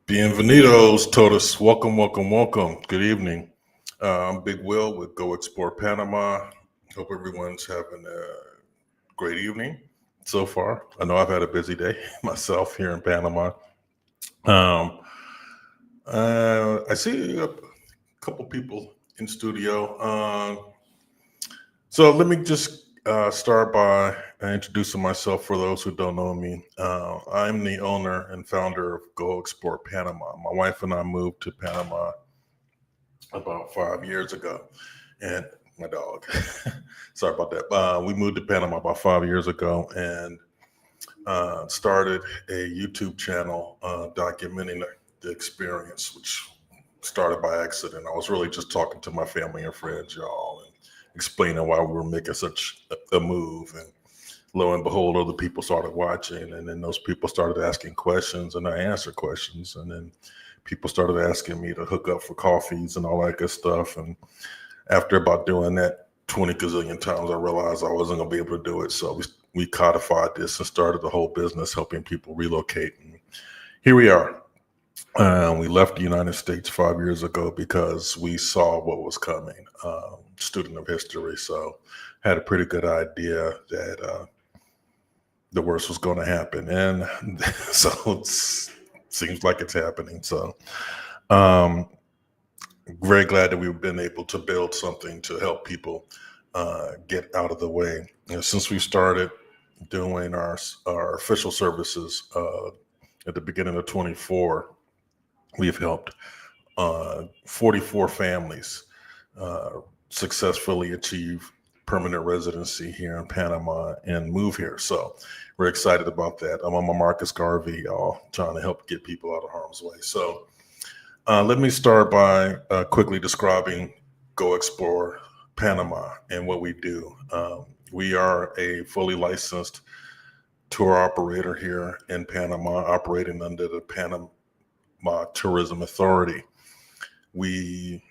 Bienvenidos, todos. Welcome, welcome, welcome. Good evening. I'm Big Will with Go Explore Panama. Hope everyone's having a great evening so far. I know I've had a busy day myself here in Panama. Um, I see a couple people in studio. So let me just start by introducing myself for those who don't know me. I'm the owner and founder of Go Explore Panama. My wife and I moved to Panama about 5 years ago, and my dog. Sorry about that. We moved to Panama about 5 years ago and started a YouTube channel documenting the experience, which started by accident. I was really just talking to my family and friends, y'all, and explaining why we were making such a move. And lo and behold, other people started watching, and then those people started asking questions, and I answered questions, and then people started asking me to hook up for coffees and all that good stuff. And after about doing that 20 gazillion times, I realized I wasn't going to be able to do it. So we codified this and started the whole business helping people relocate. And here we are. We left the United States 5 years ago because we saw what was coming. Student of history, so had a pretty good idea that the worst was going to happen, and so it seems like it's happening. So, very glad that we've been able to build something to help people get out of the way. Since we started doing our official services at the beginning of 24. We've helped 44 families successfully achieve permanent residency here in Panama and move here. So we're excited about that. I'm on my Marcus Garvey, y'all, trying to help get people out of harm's way. So let me start by quickly describing Go Explore Panama and what we do. We are a fully licensed tour operator here in Panama, operating under the Panama Tourism Authority. We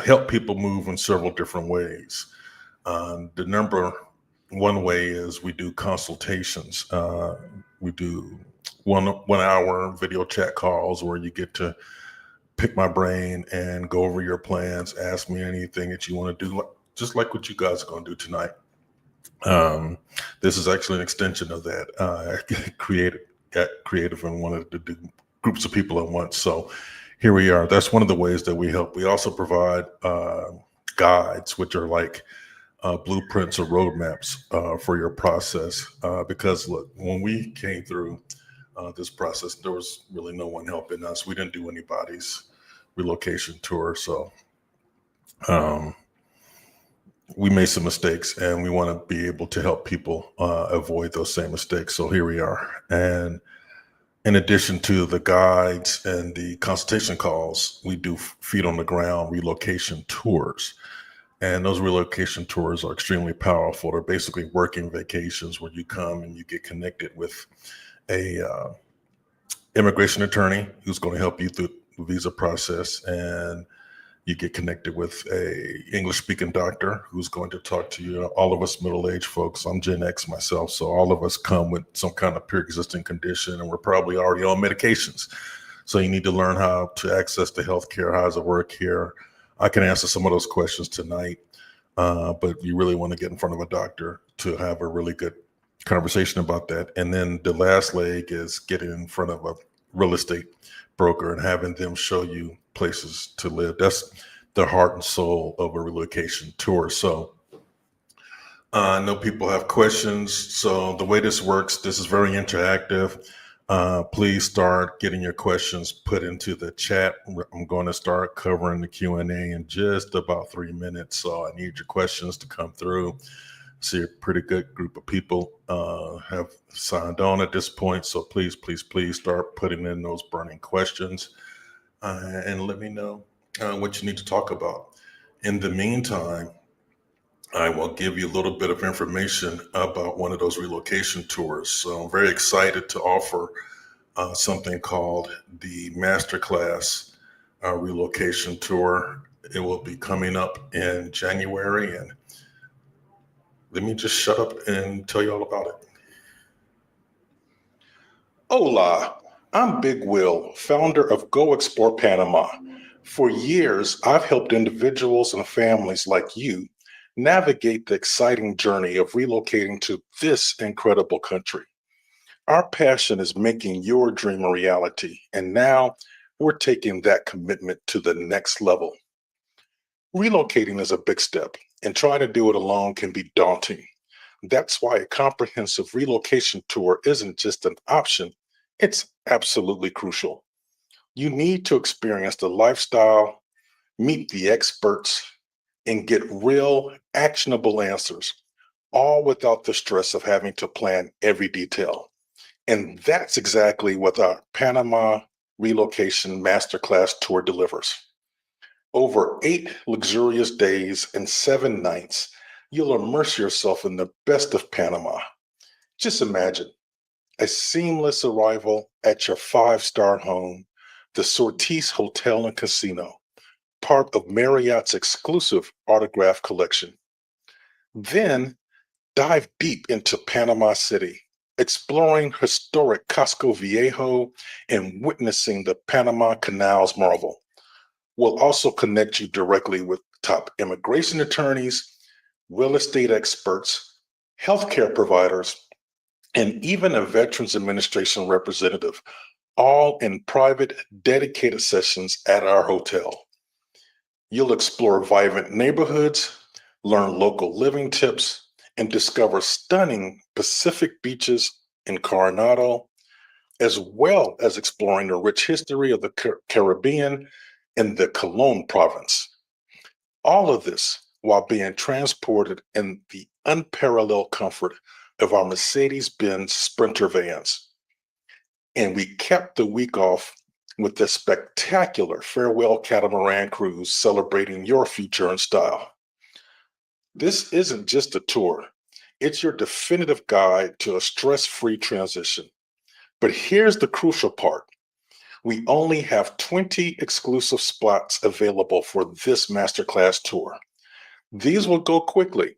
help people move in several different ways. The number one way is we do consultations. We do one hour video chat calls where you get to pick my brain and go over your plans, ask me anything that you want to do, just like what you guys are going to do tonight. This is actually an extension of that. I got creative and wanted to do groups of people at once. So here we are. That's one of the ways that we help. We also provide guides, which are like blueprints or roadmaps for your process. Because look, when we came through this process, there was really no one helping us. We didn't do anybody's relocation tour. So we made some mistakes, and we want to be able to help people avoid those same mistakes. So here we are. And in addition to the guides and the consultation calls, we do feet on the ground relocation tours. And those relocation tours are extremely powerful. They're basically working vacations where you come and you get connected with a immigration attorney who's going to help you through the visa process, and you get connected with a English-speaking doctor who's going to talk to you. All of us middle-aged folks, I'm Gen X myself, so all of us come with some kind of pre-existing condition, and we're probably already on medications. So you need to learn how to access the healthcare. How does it work here? I can answer some of those questions tonight, but you really want to get in front of a doctor to have a really good conversation about that. And then the last leg is getting in front of a real estate broker and having them show you places to live. That's the heart and soul of a relocation tour. So I know people have questions. So the way this works, this is very interactive. Please start getting your questions put into the chat. I'm going to start covering the Q&A in just about 3 minutes. So I need your questions to come through. See, a pretty good group of people have signed on at this point. So please, please, please start putting in those burning questions and let me know what you need to talk about. In the meantime, I will give you a little bit of information about one of those relocation tours. So I'm very excited to offer something called the Masterclass Relocation Tour. It will be coming up in January, and let me just shut up and tell you all about it. Hola, I'm Big Will, founder of Go Explore Panama. For years, I've helped individuals and families like you navigate the exciting journey of relocating to this incredible country. Our passion is making your dream a reality, and now we're taking that commitment to the next level. Relocating is a big step, and trying to do it alone can be daunting. That's why a comprehensive relocation tour isn't just an option, it's absolutely crucial. You need to experience the lifestyle, meet the experts, and get real, actionable answers, all without the stress of having to plan every detail. And that's exactly what our Panama Relocation Masterclass Tour delivers. Over 8 luxurious days and 7 nights, you'll immerse yourself in the best of Panama. Just imagine a seamless arrival at your five-star home, the Sortis Hotel and Casino, part of Marriott's exclusive autograph collection. Then dive deep into Panama City, exploring historic Casco Viejo and witnessing the Panama Canal's marvel. We'll also connect you directly with top immigration attorneys, real estate experts, healthcare providers, and even a Veterans Administration representative, all in private, dedicated sessions at our hotel. You'll explore vibrant neighborhoods, learn local living tips, and discover stunning Pacific beaches in Coronado, as well as exploring the rich history of the Caribbean in the Colon province. All of this while being transported in the unparalleled comfort of our Mercedes Benz Sprinter vans. And we kept the week off with the spectacular farewell catamaran cruise celebrating your future in style. This isn't just a tour, it's your definitive guide to a stress free transition. But here's the crucial part: we only have 20 exclusive spots available for this masterclass tour. These will go quickly.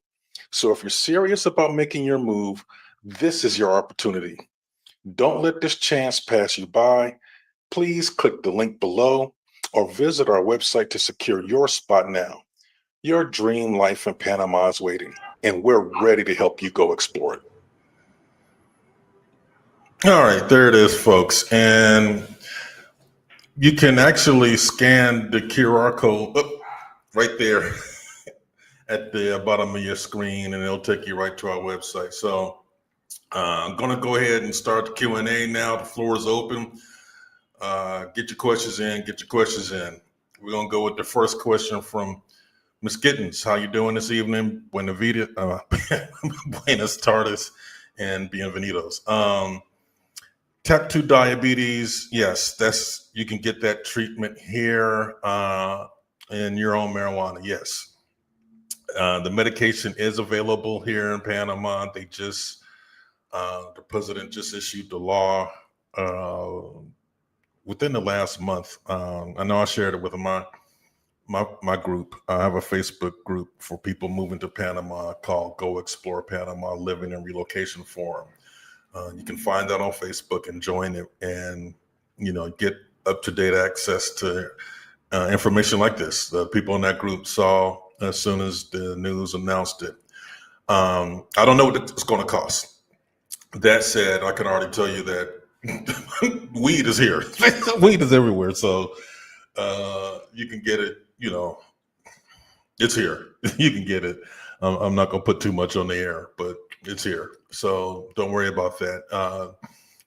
So if you're serious about making your move, this is your opportunity. Don't let this chance pass you by. Please click the link below or visit our website to secure your spot now. Your dream life in Panama is waiting, and we're ready to help you go explore it. All right, there it is, folks. And you can actually scan the QR code right there at the bottom of your screen, and it'll take you right to our website. So I'm going to go ahead and start the Q&A now. The floor is open. Get your questions in. Get your questions in. We're going to go with the first question from Ms. Gittens. How you doing this evening? Buenas tardes and bienvenidos. Type 2 diabetes, yes, you can get that treatment here in your own marijuana, yes. The medication is available here in Panama. The president just issued the law within the last month. I know I shared it with my group. I have a Facebook group for people moving to Panama called Go Explore Panama Living and Relocation Forum. You can find that on Facebook and join it, and get up-to-date access to information like this. The people in that group saw as soon as the news announced it. I don't know what it's going to cost. That said, I can already tell you that weed is here. Weed is everywhere, so you can get it. It's here. You can get it. I'm not going to put too much on the air, but it's here. So don't worry about that.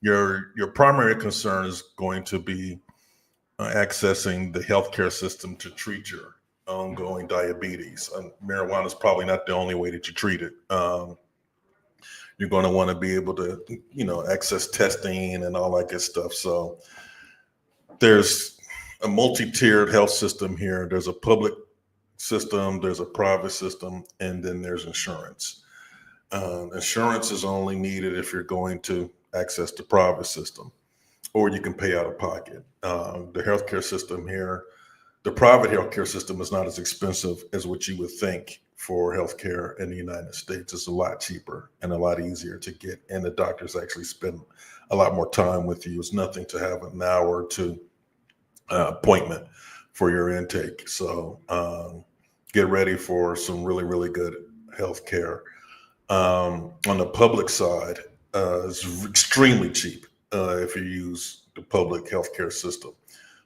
Your primary concern is going to be accessing the healthcare system to treat your ongoing diabetes. Marijuana is probably not the only way that you treat it. You're going to want to be able to, access testing and all that good stuff. So there's a multi-tiered health system here. There's a public system, there's a private system, and then there's insurance. Insurance is only needed if you're going to access the private system, or you can pay out of pocket. The healthcare system here, the private healthcare system is not as expensive as what you would think for healthcare in the United States. It's a lot cheaper and a lot easier to get, and the doctors actually spend a lot more time with you. It's nothing to have an hour or two appointment for your intake. So get ready for some really, really good health care. On the public side, it's extremely cheap if you use the public healthcare system.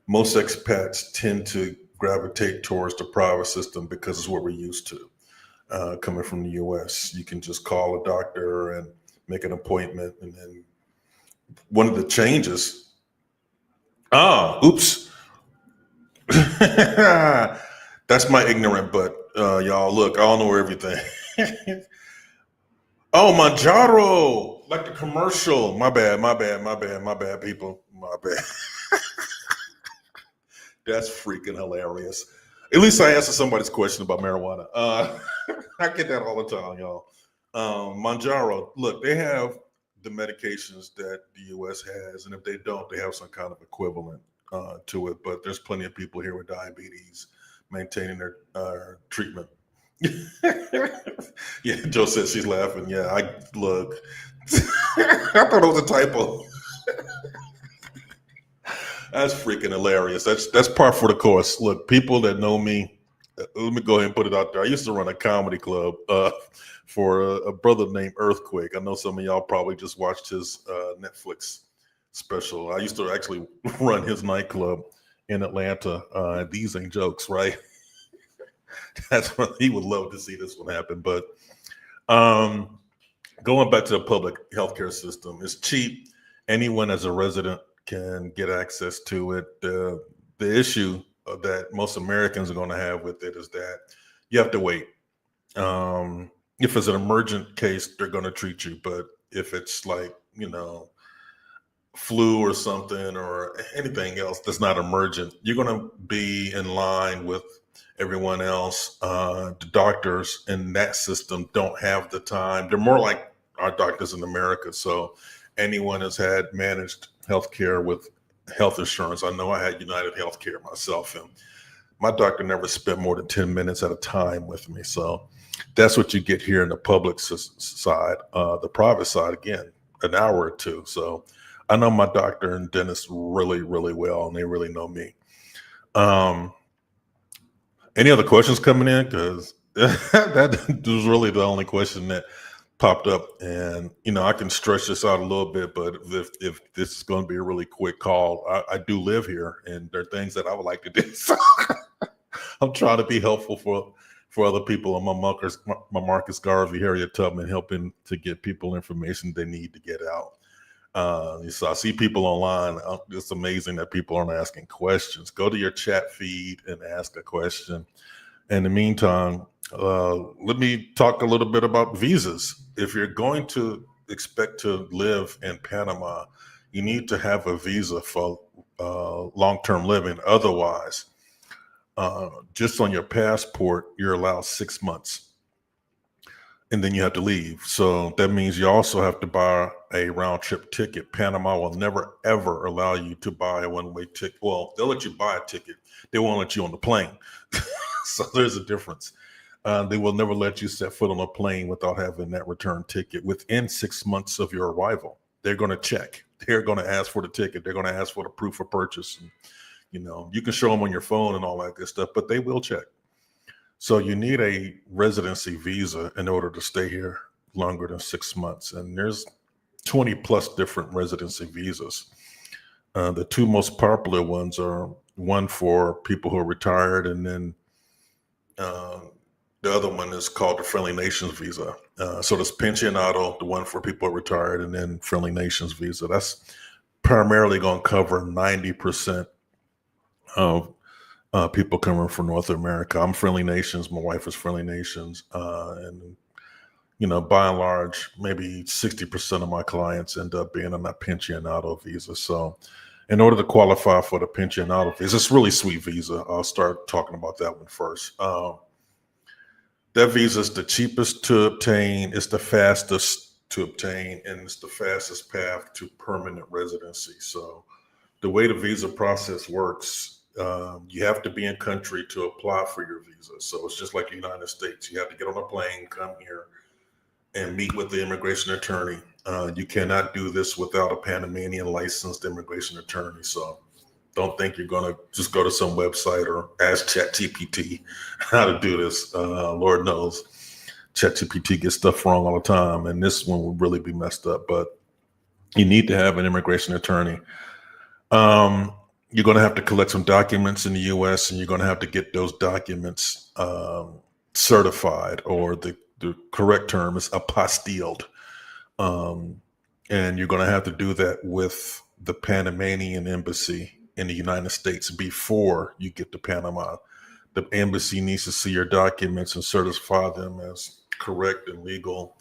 Most expats tend to gravitate towards the private system because it's what we're used to. Coming from the US, you can just call a doctor and make an appointment. And then one of the changes, oops. That's my ignorant, but y'all, look, I don't know everything. Oh, Manjaro, like the commercial. My bad, my bad, my bad, my bad, people. My bad. That's freaking hilarious. At least I answered somebody's question about marijuana. I get that all the time, y'all. Manjaro, look, they have the medications that the US has, and if they don't, they have some kind of equivalent to it. But there's plenty of people here with diabetes maintaining their treatment. Yeah, Joe says she's laughing. Yeah, I look. I thought it was a typo. That's freaking hilarious. That's par for the course. Look, people that know me, let me go ahead and put it out there. I used to run a comedy club for a brother named Earthquake. I know some of y'all probably just watched his Netflix special. I used to actually run his nightclub in Atlanta. These ain't jokes, right? That's what he would love to see this one happen. But going back to the public healthcare system, it's cheap. Anyone as a resident can get access to it. The issue that most Americans are going to have with it is that you have to wait. If it's an emergent case, they're going to treat you. But if it's like, flu or something or anything else that's not emergent, you're going to be in line with everyone else. The doctors in that system don't have the time. They're more like our doctors in America. So anyone has had managed healthcare with health insurance. I know I had United Healthcare myself, and my doctor never spent more than 10 minutes at a time with me. So that's what you get here in the public side. The private side, again, an hour or two. So I know my doctor and dentist really, really well, and they really know me. Any other questions coming in? Because that was really the only question that popped up. And, I can stretch this out a little bit, but if this is going to be a really quick call, I do live here, and there are things that I would like to do. So I'm trying to be helpful for other people on my Marcus Garvey, Harriet Tubman, helping to get people information they need to get out. So I see people online. It's amazing that people aren't asking questions. Go to your chat feed and ask a question. In the meantime, let me talk a little bit about visas. If you're going to expect to live in Panama, you need to have a visa for long-term living. Otherwise, just on your passport, you're allowed 6 months. And then you have to leave. So that means you also have to buy a round trip ticket. Panama will never, ever allow you to buy a one-way ticket. Well, they'll let you buy a ticket. They won't let you on the plane. So there's a difference. They will never let you set foot on a plane without having that return ticket within 6 months of your arrival. They're going to check. They're going to ask for the ticket. They're going to ask for the proof of purchase. And, you can show them on your phone and all that good stuff, but they will check. So you need a residency visa in order to stay here longer than 6 months. And there's 20 plus different residency visas. The two most popular ones are one for people who are retired, and then the other one is called the Friendly Nations visa. So there's Pensionado, the one for people who are retired, and then Friendly Nations visa. That's primarily going to cover 90% of people coming from North America. I'm Friendly Nations. My wife is Friendly Nations. And, by and large, maybe 60% of my clients end up being on that Pensionado visa. So in order to qualify for the Pensionado visa, it's a really sweet visa. I'll start talking about that one first. That visa is the cheapest to obtain. It's the fastest to obtain, and it's the fastest path to permanent residency. So the way the visa process works, you have to be in country to apply for your visa. So it's just like the United States. You have to get on a plane, come here, and meet with the immigration attorney. You cannot do this without a Panamanian licensed immigration attorney. So don't think you're going to just go to some website or ask ChatGPT how to do this. Lord knows ChatGPT gets stuff wrong all the time, and this one will really be messed up. But you need to have an immigration attorney. You're going to have to collect some documents in the U.S., and you're going to have to get those documents certified, or the correct term is apostilled. And you're going to have to do that with the Panamanian embassy in the United States before you get to Panama. The embassy needs to see your documents and certify them as correct and legal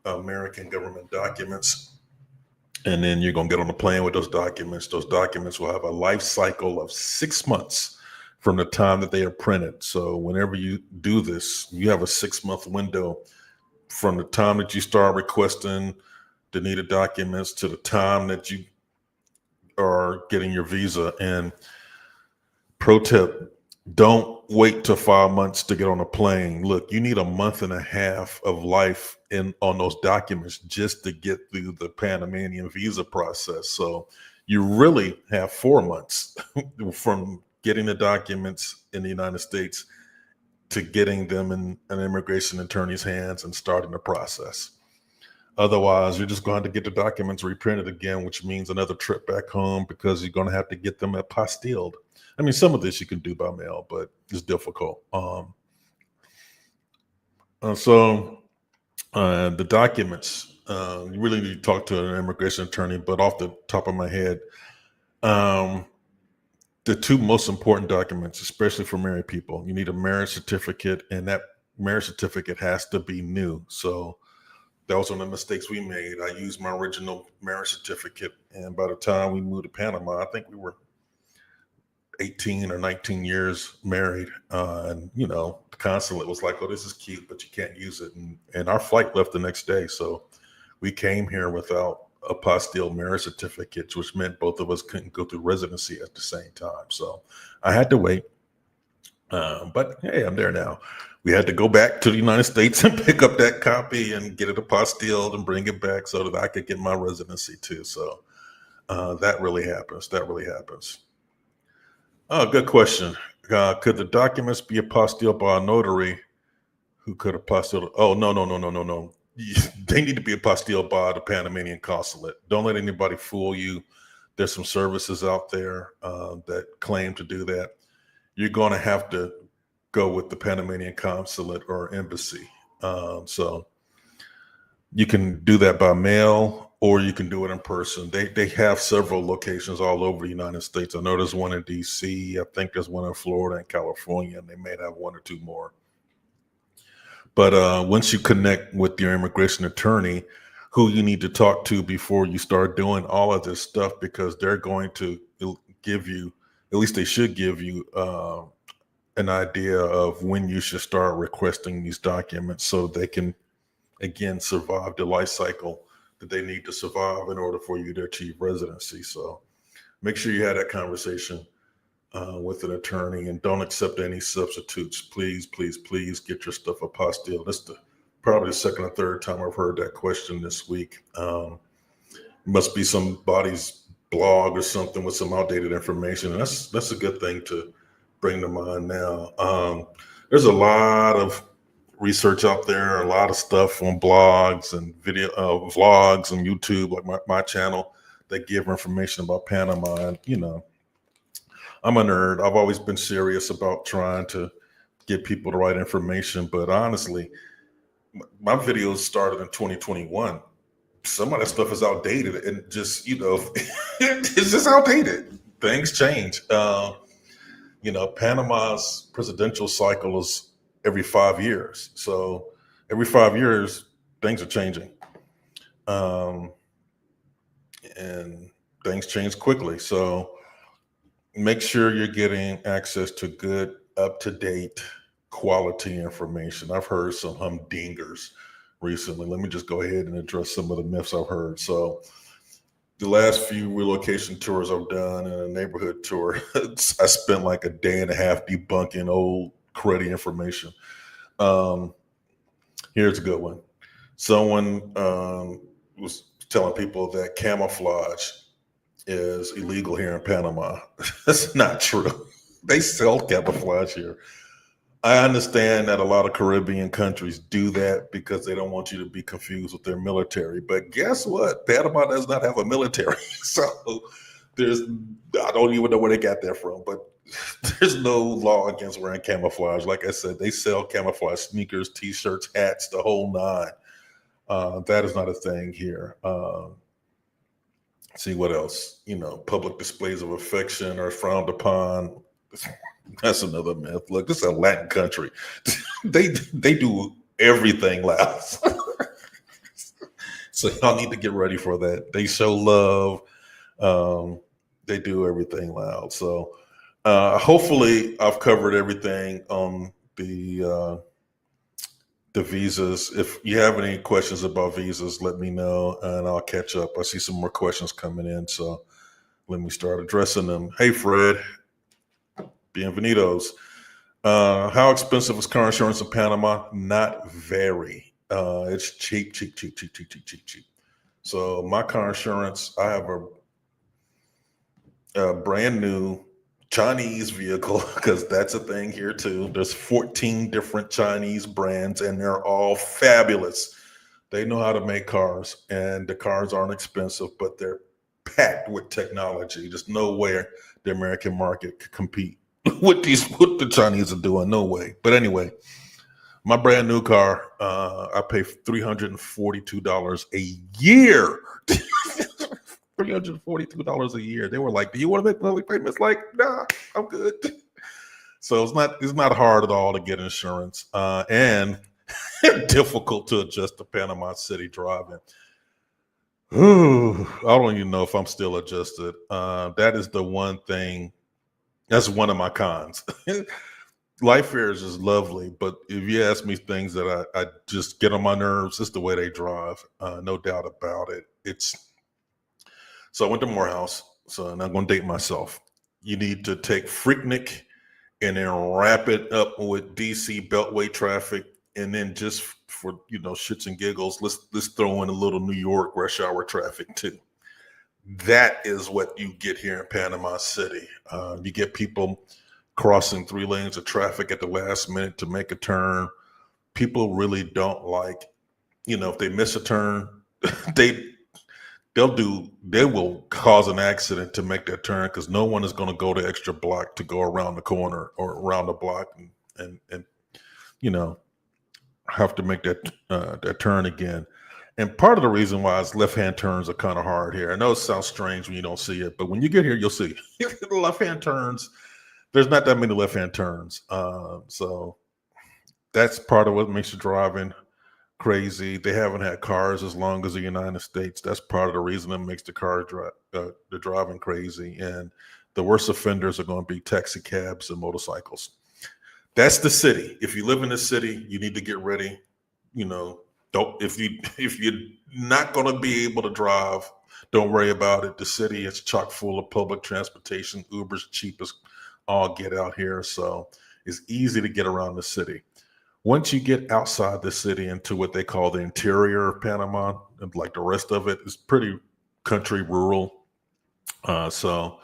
American government documents. And then you're going to get on a plane with those documents. Those documents will have a life cycle of 6 months from the time that they are printed. So whenever you do this, you have a 6-month window from the time that you start requesting the needed documents to the time that you are getting your visa. And pro tip, don't wait till 5 months to get on a plane. Look, you need a month and a half of life on those documents just to get through the Panamanian visa process. So you really have 4 months from getting the documents in the United States to getting them in an immigration attorney's hands and starting the process. Otherwise, you're just going to get the documents reprinted again, which means another trip back home because you're going to have to get them apostilled. I mean, some of this you can do by mail, but it's difficult. The documents, you really need to talk to an immigration attorney, but off the top of my head, the two most important documents, especially for married people, you need a marriage certificate, and that marriage certificate has to be new. So that was one of the mistakes we made. I used my original marriage certificate, and by the time we moved to Panama, I think we were 18 or 19 years married. And, the consulate was like, oh, this is cute, but you can't use it. And our flight left the next day. So we came here without apostille marriage certificates, which meant both of us couldn't go through residency at the same time. So I had to wait. But hey, I'm there now. We had to go back to the United States and pick up that copy and get it apostilled and bring it back so that I could get my residency too. So that really happens. Oh, good question. Could the documents be apostilled by a notary who could apostille? Oh, no. They need to be apostilled by the Panamanian consulate. Don't let anybody fool you. There's some services out there that claim to do that. You're going to have to go with the Panamanian consulate or embassy. So you can do that by mail, or you can do it in person. They have several locations all over the United States. I know there's one in DC. I think there's one in Florida and California, and they may have one or two more. But once you connect with your immigration attorney, who you need to talk to before you start doing all of this stuff, because they're going to give you, at least they should give you, an idea of when you should start requesting these documents so they can, again, survive the life cycle that they need to survive in order for you to achieve residency. So make sure you have that conversation with an attorney, and don't accept any substitutes. Please get your stuff apostilled. That's probably the second or third time I've heard that question this week. Must be somebody's blog or something with some outdated information. And that's a good thing to bring to mind now. There's a lot of research out there, a lot of stuff on blogs and video vlogs on YouTube, like my channel, that give information about Panama. And I'm a nerd. I've always been serious about trying to get people the right information. But honestly, my videos started in 2021. Some of that stuff is outdated, and just, it's just outdated. Things change. Panama's presidential cycle is every 5 years. So every 5 years, things are changing. And things change quickly. So make sure you're getting access to good, up-to-date, quality information. I've heard some humdingers recently. Let me just go ahead and address some of the myths I've heard. So the last few relocation tours I've done, and a neighborhood tour, I spent like a day and a half debunking old cruddy information. Here's a good one. Someone was telling people that camouflage is illegal here in Panama. That's not true. They sell camouflage here. I understand that a lot of Caribbean countries do that because they don't want you to be confused with their military. But guess what? Panama does not have a military. So there's, I don't even know where they got that from, but there's no law against wearing camouflage. Like I said, they sell camouflage sneakers, t-shirts, hats, the whole nine. That is not a thing here. See what else? Public displays of affection are frowned upon. That's another myth. Look, this is a Latin country. they do everything loud. So y'all need to get ready for that. They show love. They do everything loud. So hopefully I've covered everything on the visas. If you have any questions about visas, let me know and I'll catch up. I see some more questions coming in, so let me start addressing them. Hey, Fred. Bienvenidos. How expensive is car insurance in Panama? Not very. It's cheap. So my car insurance, I have a brand new Chinese vehicle, because that's a thing here too. There's 14 different Chinese brands and they're all fabulous. They know how to make cars, and the cars aren't expensive, but they're packed with technology. There's no way the American market could compete with what the Chinese are doing. No way. But anyway, my brand new car, I pay $342 a year. $342 a year. They were like, "Do you want to make monthly payments?" Like, nah, I'm good. So it's not hard at all to get insurance, and difficult to adjust to Panama City driving. I don't even know if I'm still adjusted. That is the one thing. That's one of my cons. Life fares is lovely, but if you ask me things that I just get on my nerves, it's the way they drive. No doubt about it. So I went to Morehouse, so and I'm going to date myself. You need to take Freaknik and then wrap it up with DC Beltway traffic, and then just for shits and giggles, let's throw in a little New York rush hour traffic too. That is what you get here in Panama City. You get people crossing 3 lanes of traffic at the last minute to make a turn. People really don't like, if they miss a turn, they will cause an accident to make that turn, because no one is going to go the extra block to go around the corner or around the block and have to make that turn again. And part of the reason why is left-hand turns are kind of hard here. I know it sounds strange when you don't see it, but when you get here, you'll see the left-hand turns. There's not that many left-hand turns. So that's part of what makes the driving crazy. They haven't had cars as long as the United States. That's part of the reason that makes the driving crazy. And the worst offenders are going to be taxi cabs and motorcycles. That's the city. If you live in the city, you need to get ready. If you're not going to be able to drive, don't worry about it. The city is chock full of public transportation. Uber's cheap as all get out here, so it's easy to get around the city. Once you get outside the city into what they call the interior of Panama, and like the rest of it is pretty country, rural. So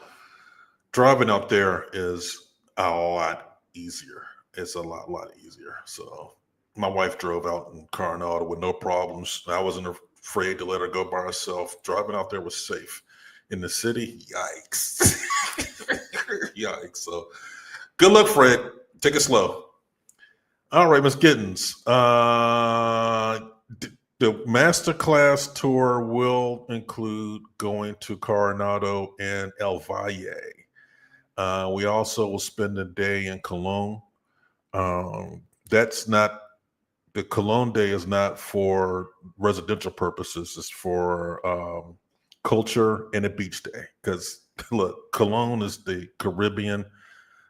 driving up there is a lot easier. It's a lot easier. So my wife drove out in Coronado with no problems. I wasn't afraid to let her go by herself. Driving out there was safe. In the city, yikes. Yikes. So good luck, Fred. Take it slow. All right, Ms. Gittens. The masterclass tour will include going to Coronado and El Valle. We also will spend a day in Cologne. The Cologne Day is not for residential purposes. It's for culture and a beach day. Because look, Cologne is the Caribbean.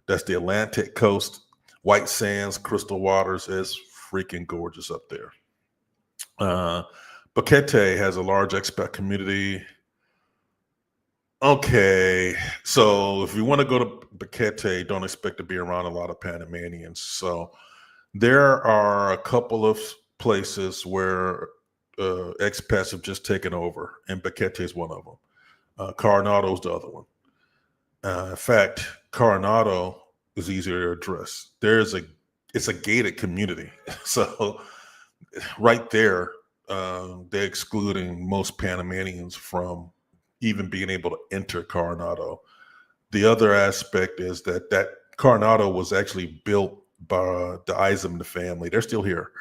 That's the Atlantic coast. White sands, crystal waters. Is freaking gorgeous up there. Boquete has a large expat community. Okay, so if you want to go to Boquete, don't expect to be around a lot of Panamanians. So there are a couple of places where expats have just taken over, and Paquete is one of them. Coronado's the other one. In fact, Coronado is easier to address. It's a gated community, so right there, they're excluding most Panamanians from even being able to enter Coronado. The other aspect is that Coronado was actually built by the Eisman family. They're still here.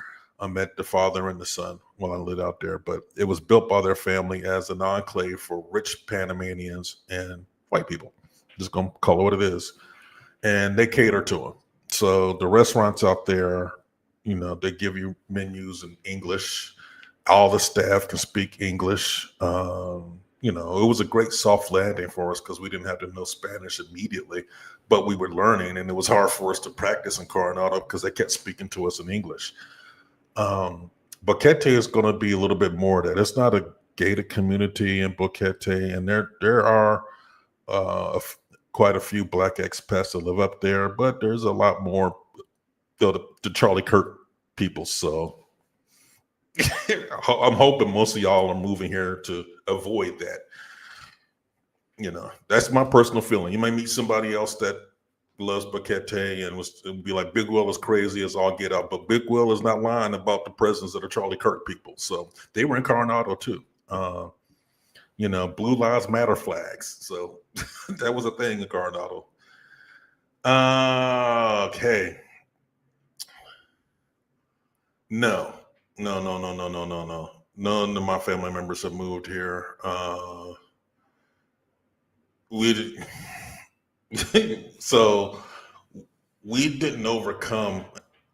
I met the father and the son while I lived out there, but it was built by their family as an enclave for rich Panamanians and white people. Just gonna call it what it is, and they cater to them. So the restaurants out there, they give you menus in English. All the staff can speak English. It was a great soft landing for us because we didn't have to know Spanish immediately, but we were learning, and it was hard for us to practice in Coronado because they kept speaking to us in English. Boquete is going to be a little bit more of that. It's not a gated community in Boquete, and there are quite a few Black expats that live up there, but there's a lot more the Charlie Kirk people. So I'm hoping most of y'all are moving here to avoid that. That's my personal feeling. You might meet somebody else that loves Boquete and be like, Big Will is crazy as all get out, but Big Will is not lying about the presence of the Charlie Kirk people. So they were in Coronado too. Blue Lives Matter flags. So that was a thing in Coronado. Okay. No. None of my family members have moved here. So we didn't overcome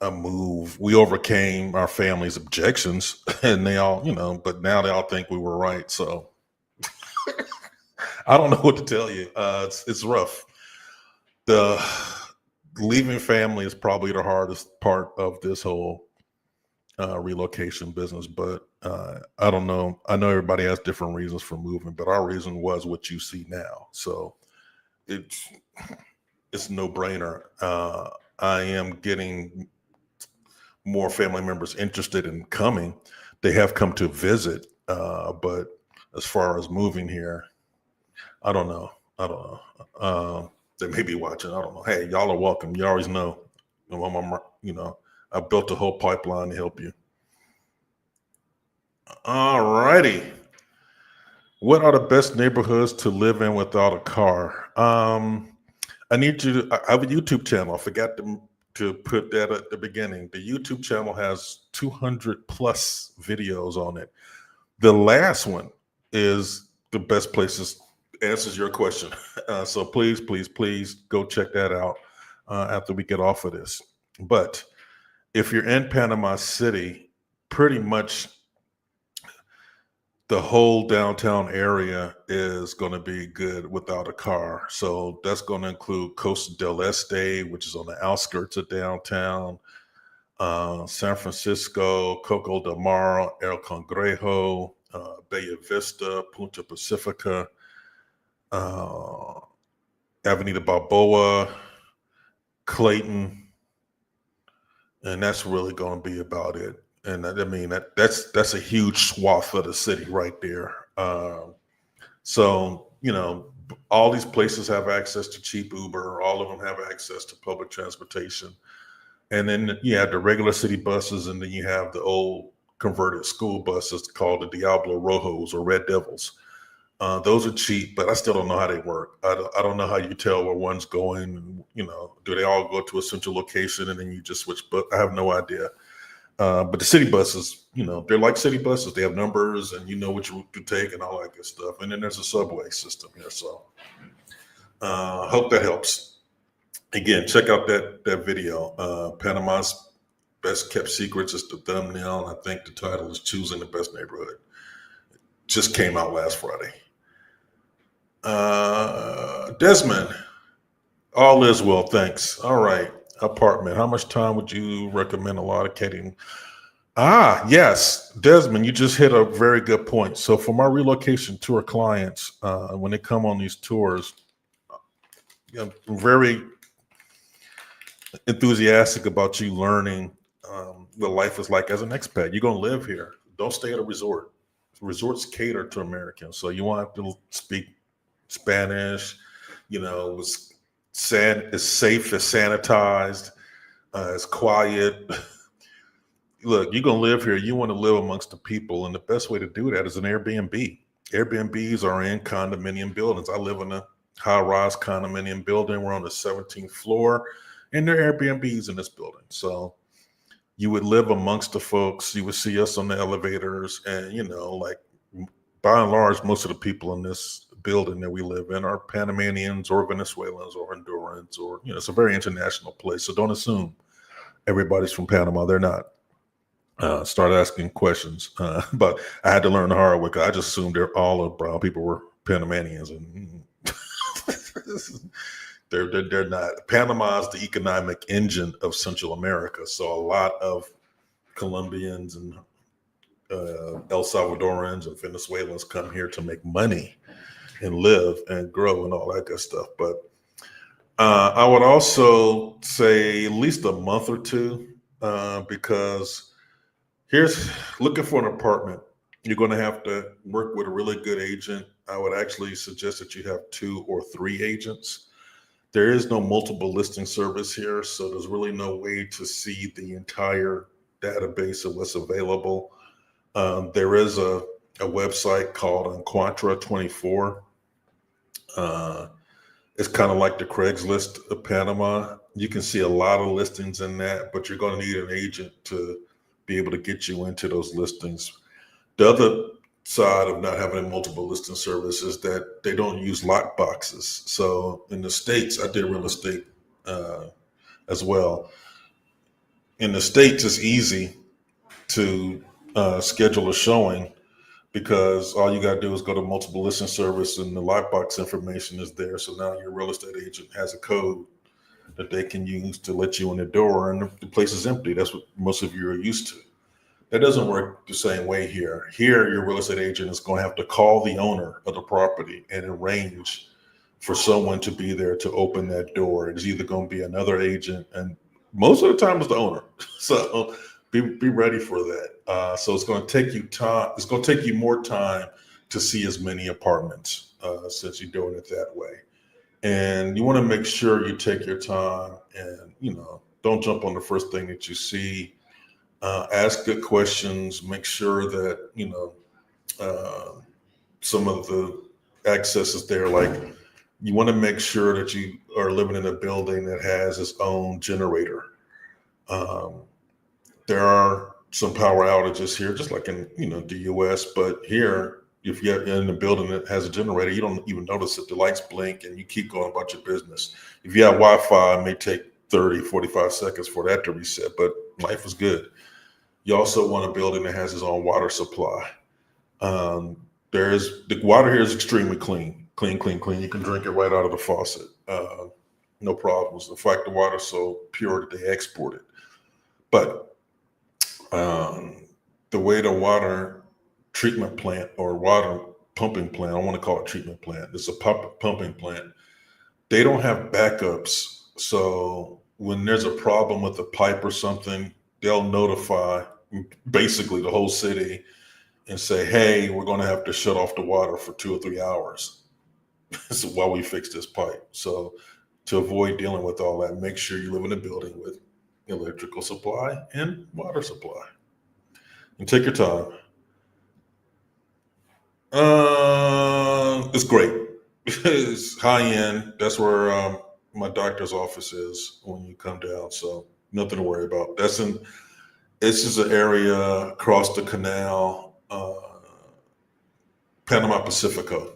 a move. We overcame our family's objections, and they all, but now they all think we were right. So I don't know what to tell you. It's rough. The leaving family is probably the hardest part of this whole relocation business, but I don't know. I know everybody has different reasons for moving, but our reason was what you see now. So it's a no-brainer. I am getting more family members interested in coming. They have come to visit, but as far as moving here, I don't know. They may be watching. I don't know. Hey, y'all are welcome. You always know. I built a whole pipeline to help you. All righty. What are the best neighborhoods to live in without a car? I have a YouTube channel. I forgot to put that at the beginning. The YouTube channel has 200 plus videos on it. The last one is the best places, answers your question. So please go check that out after we get off of this. But if you're in Panama City, pretty much the whole downtown area is going to be good without a car. So that's going to include Costa del Este, which is on the outskirts of downtown, San Francisco, Coco del Mar, El Congrejo, Bella Vista, Punta Pacifica, Avenida Balboa, Clayton, and that's really going to be about it. And I mean, that's a huge swath of the city right there. So, all these places have access to cheap Uber. All of them have access to public transportation. And then you have the regular city buses, and then you have the old converted school buses called the Diablo Rojos or Red Devils. Those are cheap, but I still don't know how they work. I don't know how you tell where one's going. Do they all go to a central location and then you just switch? But I have no idea. But the city buses, they're like city buses. They have numbers and you know which route to take and all that good stuff. And then there's a subway system here. So hope that helps. Again, check out that video. Panama's Best Kept Secrets is the thumbnail. I think the title is Choosing the Best Neighborhood. Just came out last Friday. Desmond, all is well, thanks. All right. Apartment. How much time would you recommend allocating? Yes, Desmond, you just hit a very good point. So for my relocation tour clients, when they come on these tours, I'm very enthusiastic about you learning what life is like as an expat. You're going to live here. don't stay at a resort. Resorts cater to Americans, so you want to speak Spanish. It's safe, it's sanitized, it's quiet. Look, you're gonna live here. You want to live amongst the people, and the best way to do that is an Airbnb. Airbnbs are in condominium buildings. I live in a high-rise condominium building. We're on the 17th floor, and there are Airbnbs in this building. So you would live amongst the folks. You would see us on the elevators, and like by and large, most of the people in this building that we live in are Panamanians or Venezuelans or Hondurans, or it's a very international place. So don't assume everybody's from Panama. They're not. Start asking questions, but I had to learn the hard way. 'Cause I just assumed all of brown people were Panamanians, and they're not. Panama is the economic engine of Central America, so a lot of Colombians and El Salvadorans and Venezuelans come here to make money and live and grow and all that good stuff. But I would also say at least a month or two, because here's looking for an apartment. You're going to have to work with a really good agent. I would actually suggest that you have 2 or 3 agents. There is no multiple listing service here, so there's really no way to see the entire database of what's available. There is a website called Encuentra24. It's kind of like the Craigslist of Panama. You can see a lot of listings in that, but you're going to need an agent to be able to get you into those listings. The other side of not having a multiple listing service is that they don't use lock boxes. So in the States, I did real estate as well. In the States, it's easy to schedule a showing because all you got to do is go to multiple listing service and the lockbox information is there. So now your real estate agent has a code that they can use to let you in the door, and the place is empty. That's what most of you are used to. That doesn't work the same way here. Here, your real estate agent is going to have to call the owner of the property and arrange for someone to be there to open that door. It's either going to be another agent, and most of the time it's the owner. So be ready for that. So it's going to take you time. It's going to take you more time to see as many apartments since you're doing it that way. And you want to make sure you take your time and, don't jump on the first thing that you see. Ask good questions. Make sure that, some of the access is there. Like you want to make sure that you are living in a building that has its own generator. There are some power outages here, just like in, the US, but here, if you're in a building that has a generator, you don't even notice it. The lights blink and you keep going about your business. If you have Wi-Fi, it may take 30, 45 seconds for that to reset, but life is good. You also want a building that has its own water supply. The water here is extremely clean. Clean. You can drink it right out of the faucet. No problems. In fact, the water's so pure that they export it. But the way the water treatment plant or water pumping plant, I want to call it treatment plant, it's a pumping plant, they don't have backups. So when there's a problem with the pipe or something, they'll notify basically the whole city and say, hey, we're going to have to shut off the water for 2 or 3 hours so while we fix this pipe. So to avoid dealing with all that, make sure you live in a building with electrical supply and water supply. And take your time. It's great. It's high end. That's where my doctor's office is when you come down. So nothing to worry about. It's just an area across the canal, Panama Pacifico.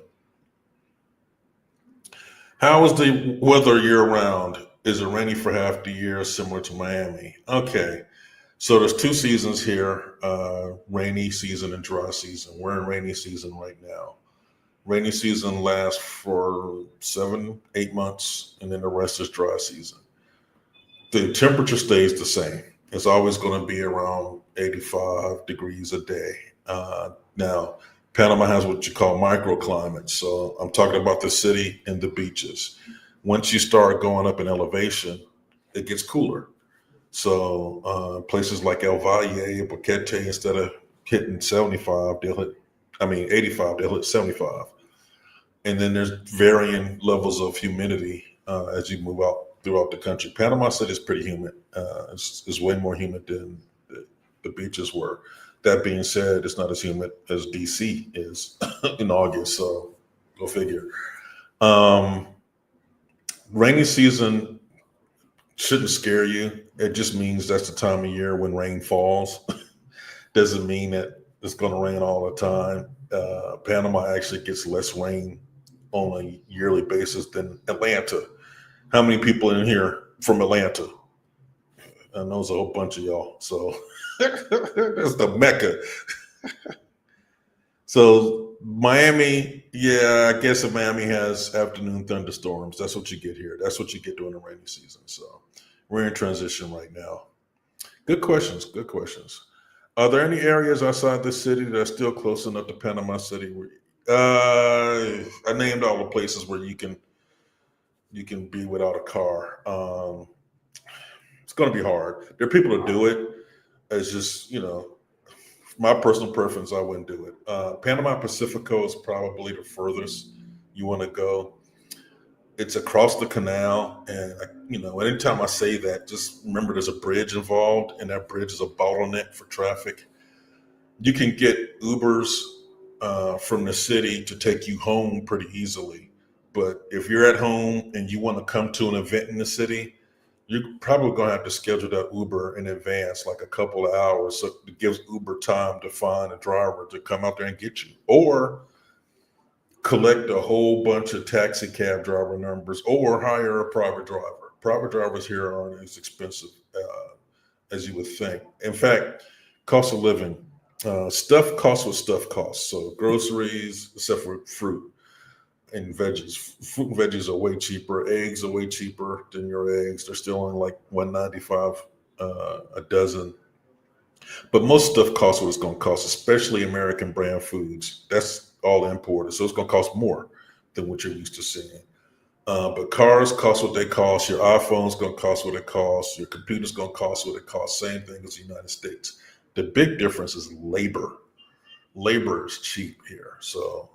How is the weather year round? Is it rainy for half the year, similar to Miami? Okay. So there's 2 seasons here, rainy season and dry season. We're in rainy season right now. Rainy season lasts for 7-8 months, and then the rest is dry season. The temperature stays the same. It's always going to be around 85 degrees a day. Now, Panama has what you call microclimates. So I'm talking about the city and the beaches. Once you start going up in elevation, it gets cooler. So places like El Valle, Boquete, instead of hitting 75, 85, they'll hit 75. And then there's varying levels of humidity as you move out throughout the country. Panama City is pretty humid. It's way more humid than the beaches were. That being said, it's not as humid as DC is in August, so go figure. Um, Rainy season shouldn't scare you. It just means that's the time of year when rain falls. Doesn't mean that it's going to rain all the time. Panama actually gets less rain on a yearly basis than Atlanta. How many people in here from Atlanta? I know it's a whole bunch of y'all. So that's the Mecca. So Miami, yeah, I guess if Miami has afternoon thunderstorms, that's what you get here. That's what you get during the rainy season. So we're in transition right now. Good questions. Good questions. Are there any areas outside the city that are still close enough to Panama City? I named all the places where you can be without a car. It's going to be hard. There are people that do it. It's just my personal preference. I wouldn't do it. Panama Pacifico is probably the furthest you want to go. It's across the canal, and anytime I say that, just remember there's a bridge involved, and that bridge is a bottleneck for traffic. You can get Ubers from the city to take you home pretty easily, but if you're at home and you want to come to an event in the city, you're probably going to have to schedule that Uber in advance, like a couple of hours, so it gives Uber time to find a driver to come out there and get you, or collect a whole bunch of taxi cab driver numbers, or hire a private driver. Private drivers here aren't as expensive as you would think. In fact, cost of living, stuff costs what stuff costs. So groceries, except for fruit and veggies. Fruit and veggies are way cheaper. Eggs are way cheaper than your eggs. They're still only like $1.95 a dozen. But most stuff costs what it's going to cost, especially American brand foods. That's all imported, so it's going to cost more than what you're used to seeing. But cars cost what they cost. Your iPhone's going to cost what it costs. Your computer's going to cost what it costs. Same thing as the United States. The big difference is labor. Labor is cheap here. So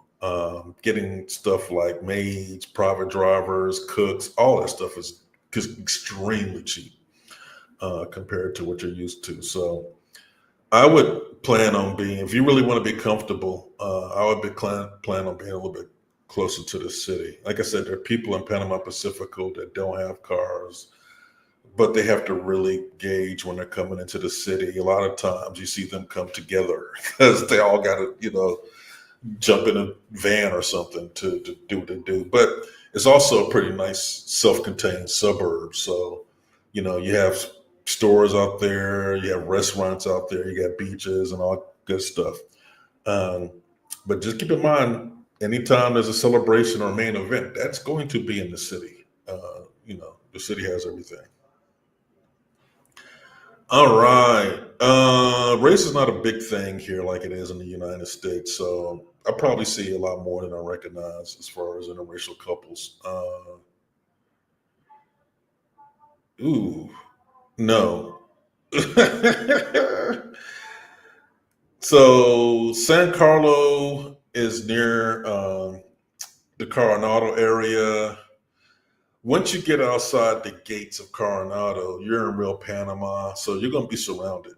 getting stuff like maids, private drivers, cooks, all that stuff is extremely cheap compared to what you're used to. So I would plan on being, if you really want to be comfortable, I would plan on being a little bit closer to the city. Like I said, there are people in Panama Pacifico that don't have cars, but they have to really gauge when they're coming into the city. A lot of times you see them come together because they all got to, jump in a van or something to do what they do. But it's also a pretty nice self-contained suburb. So, you have stores out there, you have restaurants out there, you got beaches and all good stuff. But just keep in mind, anytime there's a celebration or a main event, that's going to be in the city. The city has everything. All right. Race is not a big thing here like it is in the United States. So I probably see a lot more than I recognize as far as interracial couples. Ooh, no. So San Carlo is near the Coronado area. Once you get outside the gates of Coronado, you're in real Panama. So you're going to be surrounded.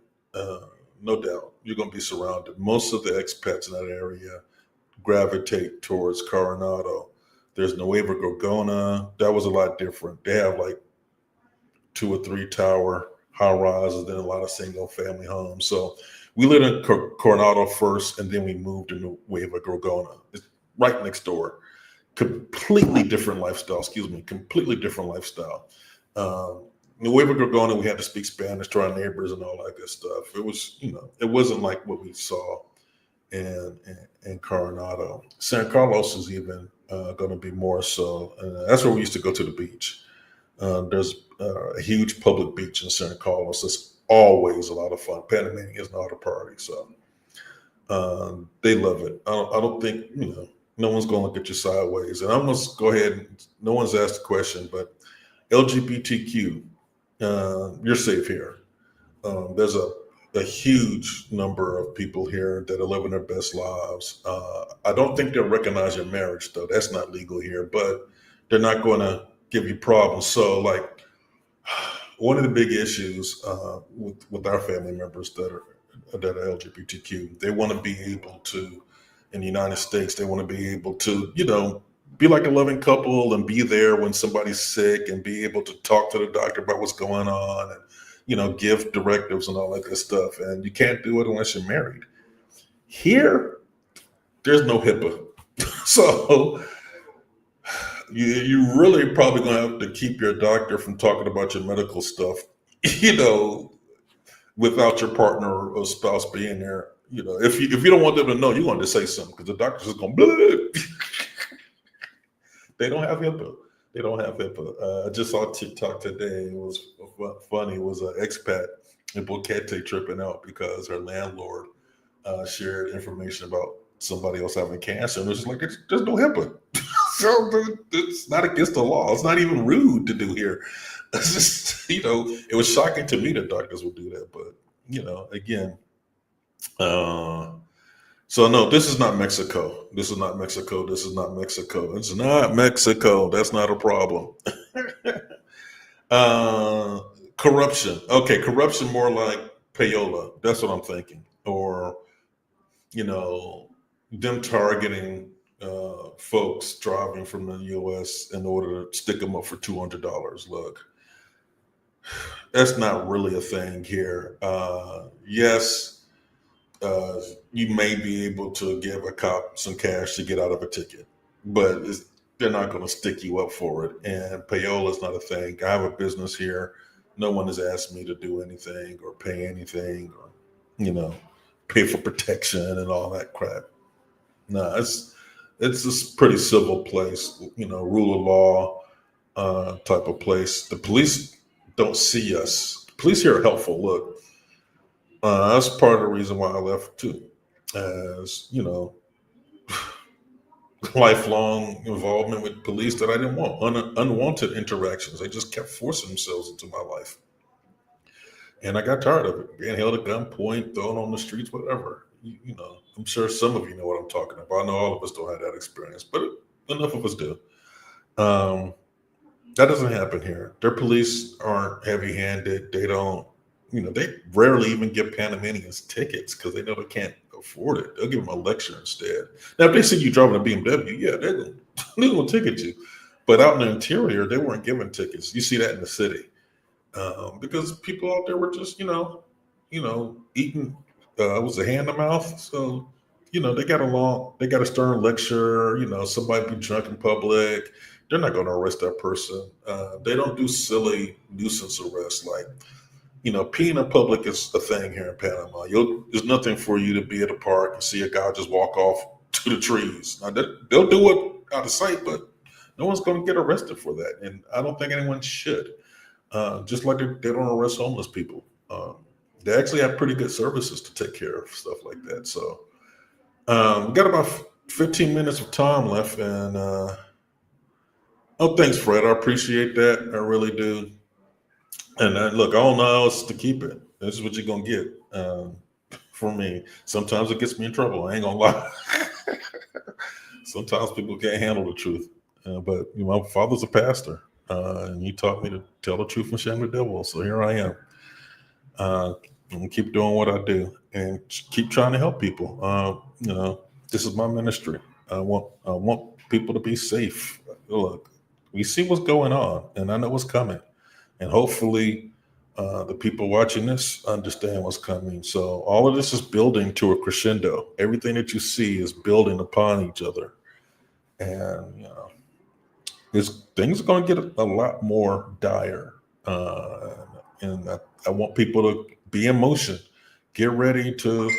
No doubt. You're going to be surrounded. Most of the expats in that area gravitate towards Coronado. There's Nueva Gorgona. That was a lot different. They have like 2 or 3 tower high rises, then a lot of single family homes. So we lived in Coronado first, and then we moved to Nueva Gorgona. It's right next door. Completely different lifestyle. Excuse me. Completely different lifestyle. Nueva Gorgona, we had to speak Spanish to our neighbors and all that good stuff. It was, it wasn't like what we saw in Coronado. San Carlos is even going to be more so. That's where we used to go to the beach. There's a huge public beach in San Carlos. It's always a lot of fun. Panamanians know how to party, so they love it. I don't think no one's going to look at you sideways. And I'm going to go ahead. And, no one's asked the question, but LGBTQ, you're safe here. There's a a huge number of people here that are living their best lives. I don't think they'll recognize your marriage, though. That's not legal here, but they're not going to give you problems. So, like, one of the big issues with our family members that are LGBTQ, they want to be able to, in the United States, they want to be able to, be like a loving couple and be there when somebody's sick and be able to talk to the doctor about what's going on and, give directives and all that good stuff. And you can't do it unless you're married. Here, there's no HIPAA. So you really probably going to have to keep your doctor from talking about your medical stuff, you know, without your partner or spouse being there. If you don't want them to know, you want to say something because the doctor's just going to. They don't have HIPAA. They don't have HIPAA. I just saw TikTok today. It was funny. It was an expat in Boquete tripping out because her landlord shared information about somebody else having cancer, and it was just like, there's no HIPAA. So it's not against the law. It's not even rude to do here. It's just, it was shocking to me that doctors would do that. But, again, so no, this is not Mexico. This is not Mexico. This is not Mexico. It's not Mexico. That's not a problem. Corruption. Okay, corruption more like payola. That's what I'm thinking. Or, them targeting folks driving from the U.S. in order to stick them up for $200. Look, that's not really a thing here. Yes, you may be able to give a cop some cash to get out of a ticket, but they're not going to stick you up for it. And payola is not a thing. I have a business here. No one has asked me to do anything or pay anything or, pay for protection and all that crap. No, it's a pretty civil place, rule of law type of place. The police don't see us. The police here are helpful. Look, that's part of the reason why I left too, as lifelong involvement with police that I didn't want, unwanted interactions. They just kept forcing themselves into my life, and I got tired of it. Being held at gunpoint, thrown on the streets, whatever. I'm sure some of you know what I'm talking about. I know all of us don't have that experience, but enough of us do. That doesn't happen here. Their police aren't heavy-handed. They don't, they rarely even give Panamanians tickets because they know they can't afford it. They'll give them a lecture instead. Now, if they see you driving a BMW, yeah, they're gonna ticket you. But out in the interior, they weren't giving tickets. You see that in the city because people out there were just, eating. It was a hand to mouth. So, they got a stern lecture. Somebody be drunk in public. They're not going to arrest that person. They don't do silly nuisance arrests like, peeing in public is a thing here in Panama. There's nothing for you to be at a park and see a guy just walk off to the trees. Now, they'll do it out of sight, but no one's going to get arrested for that. And I don't think anyone should. Just like they don't arrest homeless people. They actually have pretty good services to take care of stuff like that. So we got about 15 minutes of time left. And thanks, Fred. I appreciate that. I really do. And look, all now is to keep it. This is what you're going to get from me. Sometimes it gets me in trouble. I ain't going to lie. Sometimes people can't handle the truth. But my father's a pastor. And he taught me to tell the truth and shame the devil. So here I am. And keep doing what I do and keep trying to help people. This is my ministry. I want people to be safe. Look, we see what's going on, and I know what's coming. And hopefully, the people watching this understand what's coming. So all of this is building to a crescendo. Everything that you see is building upon each other, and things are going to get a lot more dire. And I want people to be in motion, get ready to,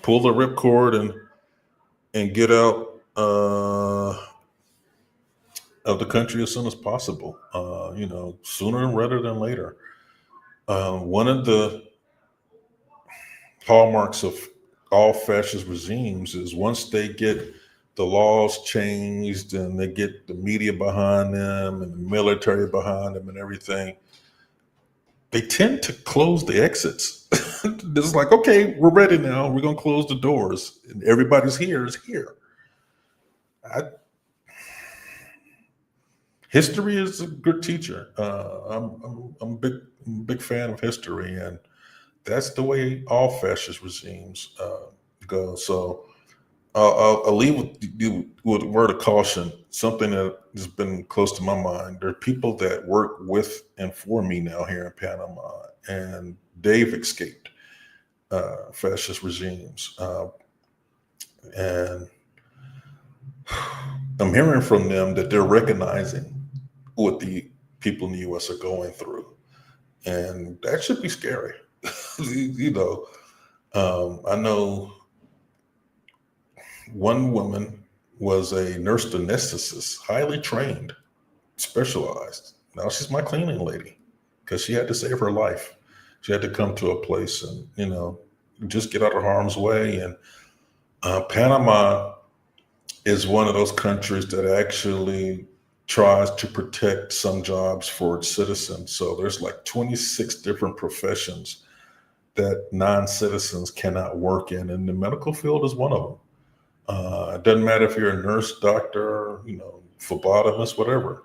pull the ripcord and get out of the country as soon as possible. Sooner rather than later. One of the hallmarks of all fascist regimes is once they get the laws changed and they get the media behind them and the military behind them and everything, they tend to close the exits. It's like, okay, we're ready now. We're gonna close the doors, and everybody's here is here. I, History is a good teacher. I'm a big fan of history, and that's the way all fascist regimes go. So I'll leave with you with a word of caution. Something that has been close to my mind. There are people that work with and for me now here in Panama, and they've escaped fascist regimes, and I'm hearing from them that they're recognizing what the people in the U.S. are going through, and that should be scary. you know, I know one woman was a nurse anesthetist, highly trained, specialized. Now she's my cleaning lady because she had to save her life. She had to come to a place and just get out of harm's way. And Panama is one of those countries that actually tries to protect some jobs for its citizens. So there's like 26 different professions that non-citizens cannot work in, and the medical field is one of them. It doesn't matter if you're a nurse, doctor, phlebotomist, whatever.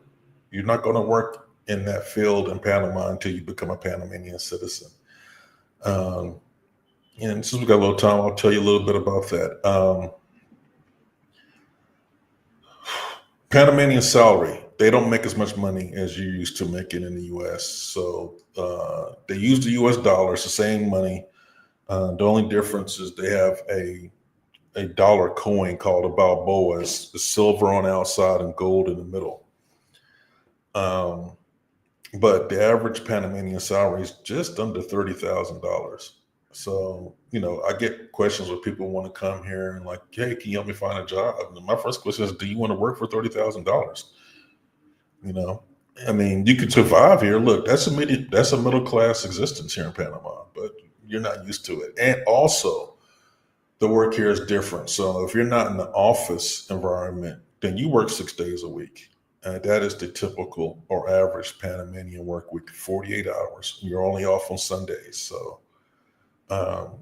You're not going to work in that field in Panama until you become a Panamanian citizen. Um, and since we got a little time, I'll tell you a little bit about that. Panamanian salary, they don't make as much money as you used to making in the US. So they use the US dollar, it's the same money. The only difference is they have a dollar coin called a Balboa. It's silver on the outside and gold in the middle. But the average Panamanian salary is just under $30,000. So, I get questions where people want to come here and like, hey, can you help me find a job? And my first question is, do you want to work for $30,000? I mean, you could survive here. Look, that's a middle class existence here in Panama, but you're not used to it. And also, the work here is different. So if you're not in the office environment, then you work 6 days a week. That is the typical or average Panamanian work week, 48 hours. You're only off on Sundays. So um,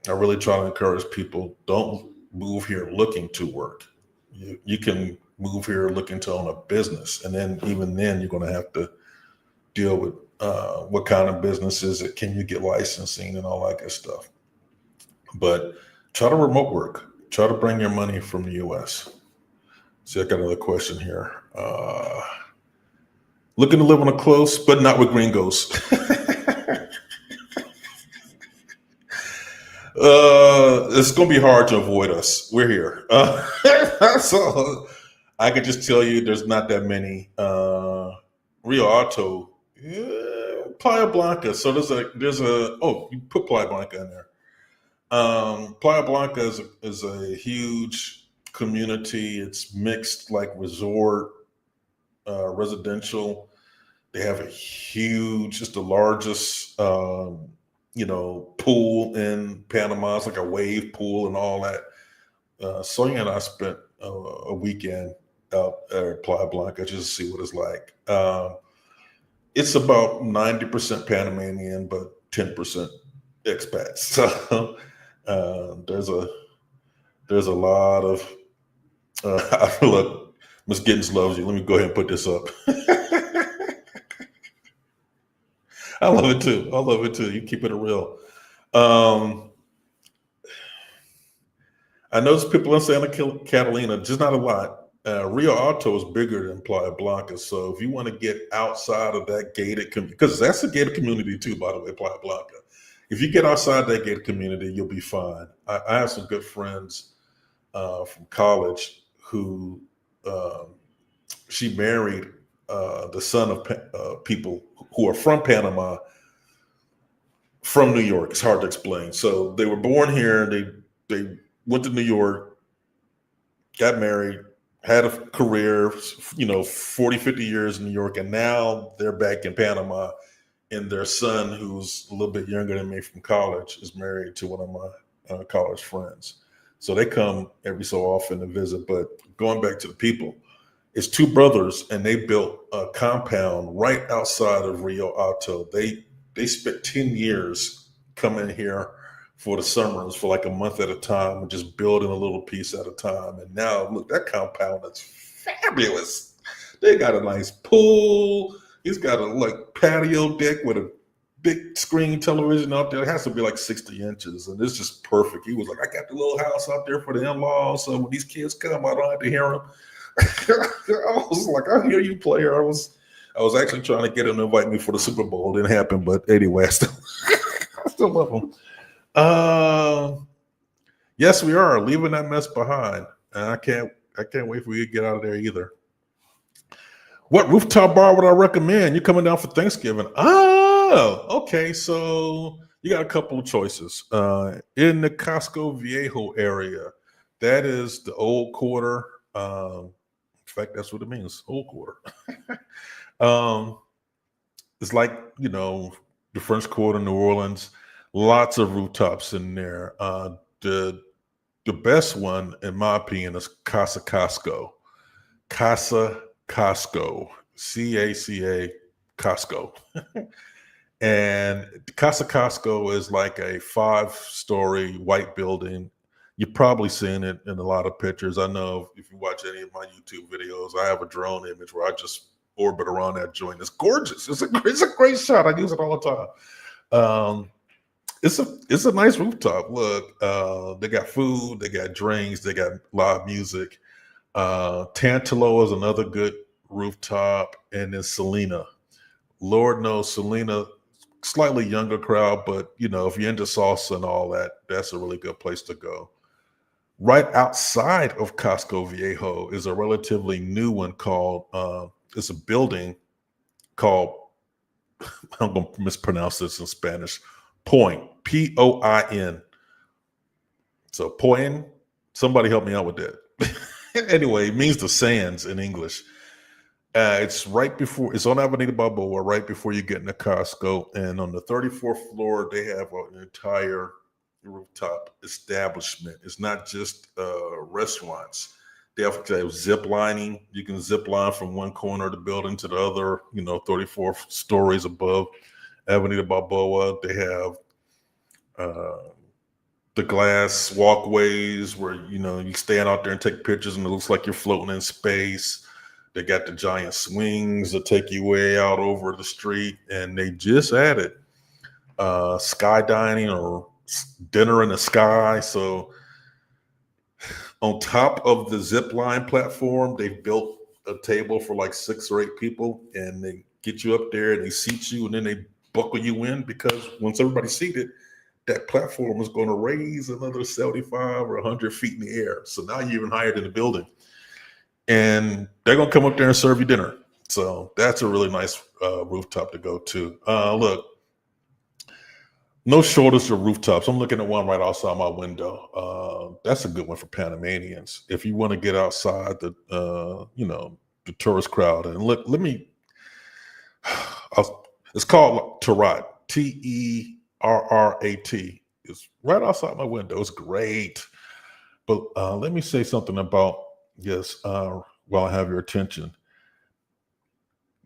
I really try to encourage people, don't move here looking to work. You can move here looking to own a business. And then even then, you're going to have to deal with what kind of business is it? Can you get licensing and all that good stuff? But try to remote work. Try to bring your money from the U.S. See, I got another question here. Looking to live on a close, but not with gringos. It's going to be hard to avoid us. We're here. So I could just tell you there's not that many. Rio Alto, Playa Blanca. So you put Playa Blanca in there. Playa Blanca is a huge community. It's mixed like resort, residential. They have a huge, just the largest, pool in Panama. It's like a wave pool and all that. Sonia and I spent a weekend out at Playa Blanca just to see what it's like. It's about 90% Panamanian, but 10% expats. So there's a lot of look, Miss Giddens loves you. Let me go ahead and put this up. I love it too. I love it too. You keep it real. Um, I noticed people in Santa Catalina, just not a lot. Rio Alto is bigger than Playa Blanca. So if you want to get outside of that gated community, because that's a gated community too, by the way, Playa Blanca. If you get outside that gated community, you'll be fine. I have some good friends from college who she married the son of people who are from Panama, from New York. It's hard to explain. So they were born here. They went to New York, got married, had a career, 40, 50 years in New York, and now they're back in Panama. And their son, who's a little bit younger than me from college, is married to one of my college friends. So they come every so often to visit. But going back to the people, it's two brothers, and they built a compound right outside of Rio Alto. They they spent 10 years coming here for the summers for like a month at a time and just building a little piece at a time. And now look, that compound is fabulous. They got a nice pool. He's got a like patio deck with a big screen television out there. It has to be like 60 inches, and it's just perfect. He was like, I got the little house out there for the in-laws, so when these kids come, I don't have to hear them. I was like, I hear you, player. I was actually trying to get him to invite me for the Super Bowl. It didn't happen, but anyway, I still love him. Yes, we are leaving that mess behind, and I can't wait for you to get out of there either. What rooftop bar would I recommend? You're coming down for Thanksgiving. Oh, okay. So you got a couple of choices. In the Casco Viejo area, that is the old quarter. In fact, that's what it means, old quarter. It's like, the French Quarter, New Orleans. Lots of rooftops in there. The best one, in my opinion, is Casa Casco. Casa Casco, CACA Costco. And Casa Casco is like a 5-story white building. You've probably seen it in a lot of pictures. I know if you watch any of my YouTube videos, I have a drone image where I just orbit around that joint. It's gorgeous. It's a great shot. I use it all the time. It's a nice rooftop. Look, they got food, they got drinks, they got live music. Tantalo is another good rooftop, and then Selena. Lord knows Selena, slightly younger crowd, but if you're into salsa and all that, that's a really good place to go. Right outside of Casco Viejo is a relatively new one called, it's a building called, I'm going to mispronounce this in Spanish, Poin, Poin. So Poin, somebody help me out with that. Anyway, it means the sands in English. It's on Avenida Balboa, right before you get into Costco. And on the 34th floor, they have an entire rooftop establishment. It's not just restaurants. They have zip lining. You can zip line from one corner of the building to the other, 34 stories above Avenida Balboa. They have the glass walkways where, you stand out there and take pictures and it looks like you're floating in space. They got the giant swings that take you way out over the street, and they just added sky dining or dinner in the sky. So on top of the zip line platform, they built a table for like 6 or 8 people, and they get you up there and they seat you, and then they buckle you in, because once everybody's seated, that platform is going to raise another 75 or 100 feet in the air. So now you're even higher than the building. And they're going to come up there and serve you dinner. So that's a really nice rooftop to go to. Look, no shortage of rooftops. I'm looking at one right outside my window. That's a good one for Panamanians. If you want to get outside the tourist crowd. And look, it's called Terrat, Terrat. It's right outside my window. It's great. But let me say something about, while I have your attention.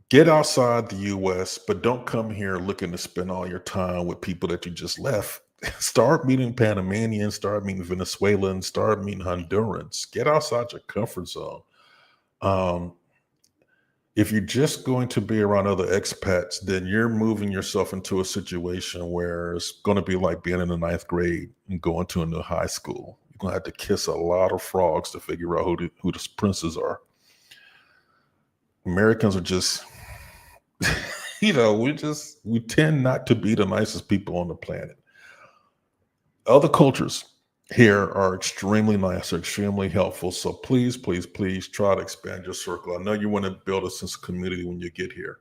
Get outside the U.S., but don't come here looking to spend all your time with people that you just left. Start meeting Panamanians, start meeting Venezuelans, start meeting Hondurans. Get outside your comfort zone. If you're just going to be around other expats, then you're moving yourself into a situation where it's going to be like being in the 9th grade and going to a new high school. You're going to have to kiss a lot of frogs to figure out who the princes are. Americans are just, we tend not to be the nicest people on the planet. Other cultures here are extremely nice, are extremely helpful. So please, please, please try to expand your circle. I know you want to build a sense of community when you get here,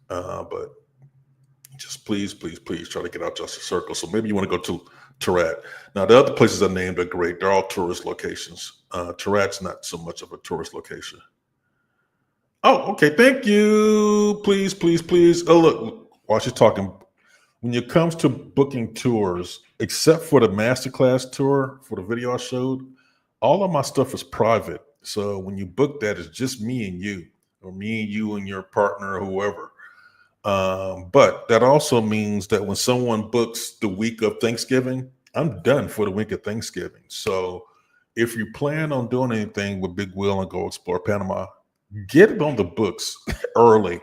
but just please, please, please try to get out just a circle. So maybe you want to go to Terrat. Now, the other places I named are great. They're all tourist locations. Terrat's not so much of a tourist location. Oh, okay. Thank you. Please, please, please. Oh, look, while she's talking, when it comes to booking tours, except for the masterclass tour for the video I showed, all of my stuff is private. So when you book that, it's just me and you, or me and you and your partner or whoever. But that also means that when someone books the week of Thanksgiving, I'm done for the week of Thanksgiving. So if you plan on doing anything with Big Will and Go Explore Panama, get it on the books early.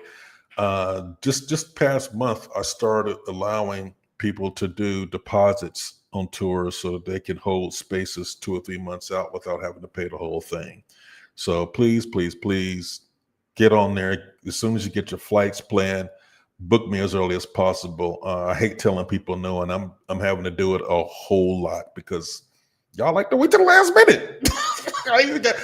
Just past month, I started allowing people to do deposits on tours so that they can hold spaces 2 or 3 months out without having to pay the whole thing. So please, please, please get on there as soon as you get your flights planned. Book me as early as possible. I hate telling people no, and I'm having to do it a whole lot because y'all like to wait to the last minute. I even got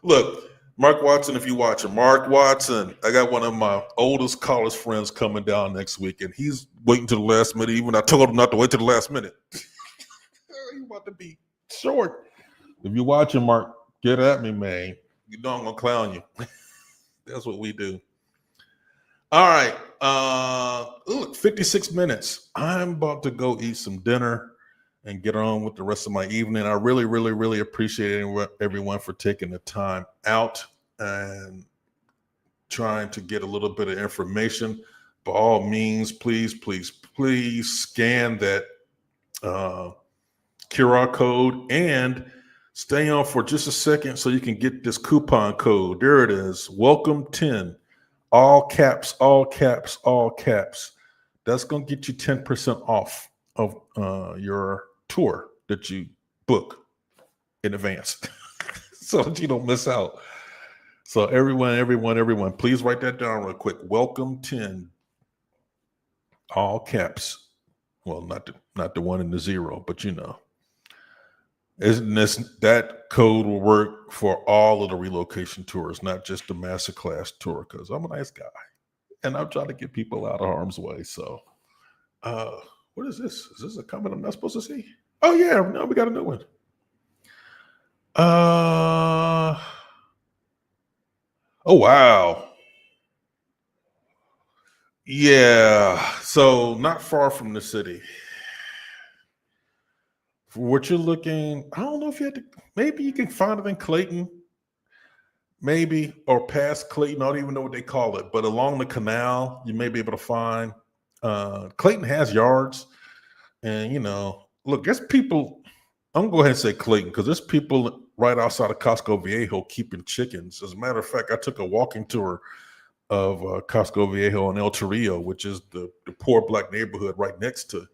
look. Mark Watson, if you watching, Mark Watson, I got one of my oldest college friends coming down next week, and he's waiting to the last minute. Even I told him not to wait to the last minute. You about to be short. If you're watching, Mark, get at me, man. You know I'm gonna clown you. That's what we do. All right. Look, 56 minutes. I'm about to go eat some dinner and get on with the rest of my evening. I really, really, really appreciate everyone for taking the time out and trying to get a little bit of information. By all means, please, please, please scan that QR code and stay on for just a second so you can get this coupon code. There it is. Welcome 10. All caps, all caps, all caps. That's going to get you 10% off of your tour that you book in advance so that you don't miss out. So everyone, please write that down real quick. Welcome 10, all caps. Well, not the one and the zero, but you know. That code will work for all of the relocation tours, not just the masterclass tour, because I'm a nice guy and I'm trying to get people out of harm's way. So what is this? Is this a comment I'm not supposed to see? Oh yeah, no, we got a new one. Oh wow. Yeah. So not far from the city. For what you're looking, I don't know if you had to, maybe you can find it in Clayton, maybe, or past Clayton. I don't even know what they call it, but along the canal, you may be able to find. Clayton has yards, and you know, look, there's people. I'm gonna go ahead and say Clayton because there's people right outside of Costco Viejo keeping chickens. As a matter of fact, I took a walking tour of Costco Viejo and El Torrio, which is the poor black neighborhood right next to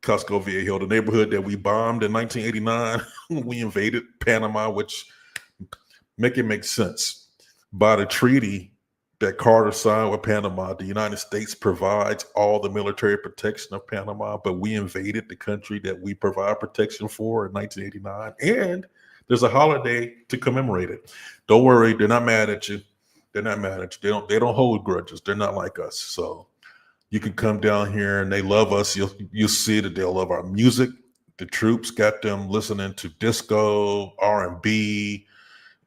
Costco Viejo, the neighborhood that we bombed in 1989 when we invaded Panama, which makes sense. By the treaty that Carter signed with Panama, the United States provides all the military protection of Panama, but we invaded the country that we provide protection for in 1989. And there's a holiday to commemorate it. Don't worry, they're not mad at you. They're not mad at you. They don't hold grudges. They're not like us. So you can come down here and they love us. You'll see that they'll love our music. The troops got them listening to disco, R&B,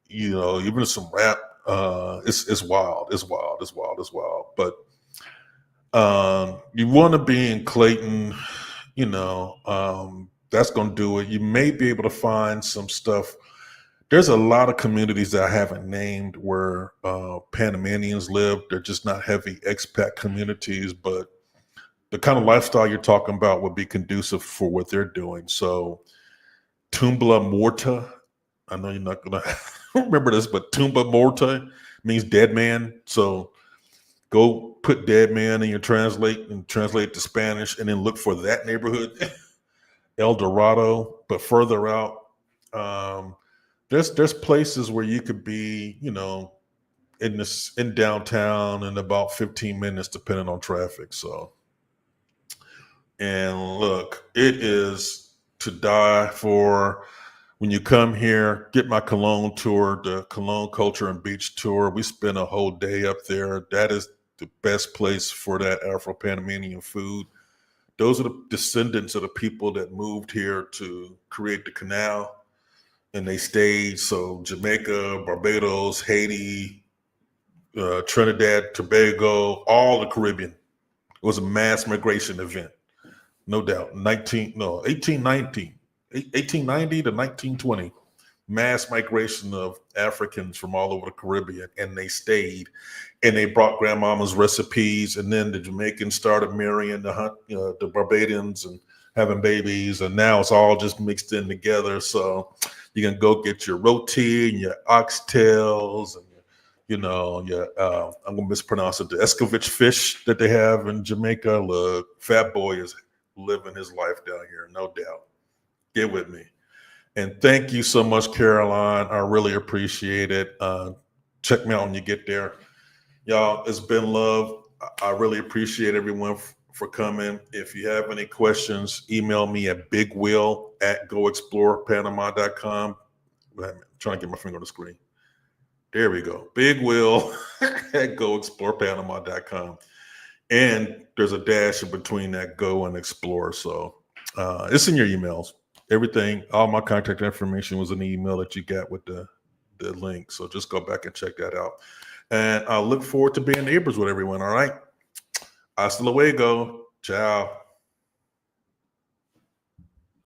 you know, even some rap. It's wild. It's wild. It's wild. It's wild. But you want to be in Clayton, you know, that's going to do it. You may be able to find some stuff. There's a lot of communities that I haven't named where Panamanians live. They're just not heavy expat communities, but the kind of lifestyle you're talking about would be conducive for what they're doing. So Tumba Morta, I know you're not going to remember this, but Tumba Morta means dead man. So go put dead man in your translate to Spanish and then look for that neighborhood, El Dorado, but further out. There's places where you could be, you know, in downtown in about 15 minutes, depending on traffic. So, and look, it is to die for. When you come here, get my Cologne tour, the Cologne Culture and Beach Tour. We spend a whole day up there. That is the best place for that Afro-Panamanian food. Those are the descendants of the people that moved here to create the canal. And they stayed. So Jamaica, Barbados, Haiti, Trinidad, Tobago, all the Caribbean. It was a mass migration event, no doubt. 1890 to 1920. mass migration of Africans from all over the Caribbean, and they stayed, and they brought grandmama's recipes, and then the Jamaicans started marrying the Barbadians and having babies, and now it's all just mixed in together. So you can go get your roti and your oxtails and I'm gonna mispronounce it, the escovitch fish that they have in Jamaica. Look, Fat Boy is living his life down here, no doubt. Get with me. And thank you so much, Caroline. I really appreciate it. Check me out when you get there. Y'all, it's been love. I really appreciate everyone for coming. If you have any questions, email me at bigwill@goexplorepanama.com. I'm trying to get my finger on the screen. There we go. Big Will at goexplorepanama.com. And there's a dash in between that go and explore. So it's in your emails. Everything, all my contact information was in the email that you got with the link. So just go back and check that out. And I look forward to being neighbors with everyone. All right. Hasta luego. Ciao.